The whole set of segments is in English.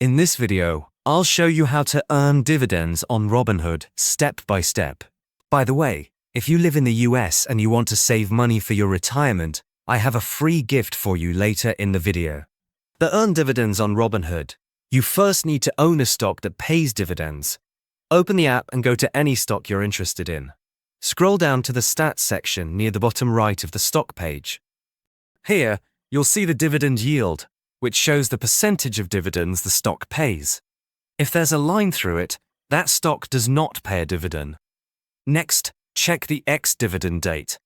In this video, I'll show you how to earn dividends on Robinhood step by step. By the way, if you live in the US and you want to save money for your retirement, I have a free gift for you later in the video. To earn dividends on Robinhood, you first need to own a stock that pays dividends. Open the app and go to any stock you're interested in. Scroll down to the stats section near the bottom right of the stock page. Here, you'll see the dividend yield, which shows the percentage of dividends the stock pays. If there's a line through it, that stock does not pay a dividend. Next, check the ex-dividend date.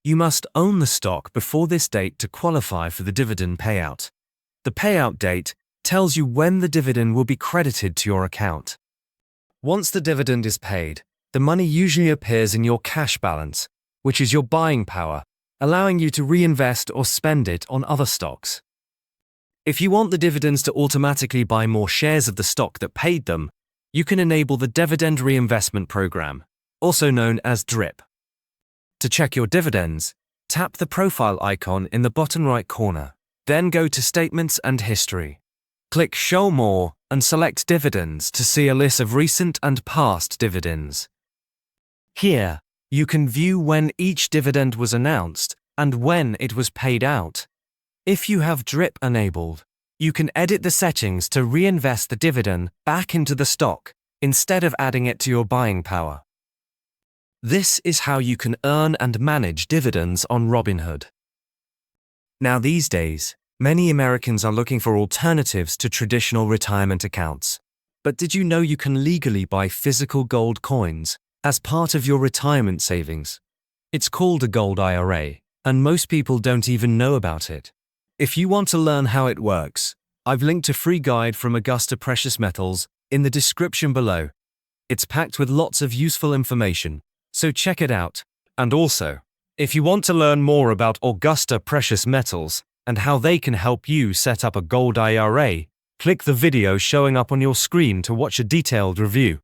You must own the stock before this date to qualify for the dividend payout. The payout date tells you when the dividend will be credited to your account. Once the dividend is paid, the money usually appears in your cash balance, which is your buying power, allowing you to reinvest or spend it on other stocks. If you want the dividends to automatically buy more shares of the stock that paid them, you can enable the Dividend Reinvestment Program, also known as DRIP. To check your dividends, tap the profile icon in the bottom right corner, then go to Statements and History. Click Show More and select Dividends to see a list of recent and past dividends. Here, you can view when each dividend was announced and when it was paid out. If you have DRIP enabled, you can edit the settings to reinvest the dividend back into the stock instead of adding it to your buying power. This is how you can earn and manage dividends on Robinhood. Now these days, many Americans are looking for alternatives to traditional retirement accounts. But did you know you can legally buy physical gold coins as part of your retirement savings? It's called a gold IRA, and most people don't even know about it. If you want to learn how it works, I've linked a free guide from Augusta Precious Metals in the description below. It's packed with lots of useful information, so check it out. And also, if you want to learn more about Augusta Precious Metals and how they can help you set up a gold IRA, click the video showing up on your screen to watch a detailed review.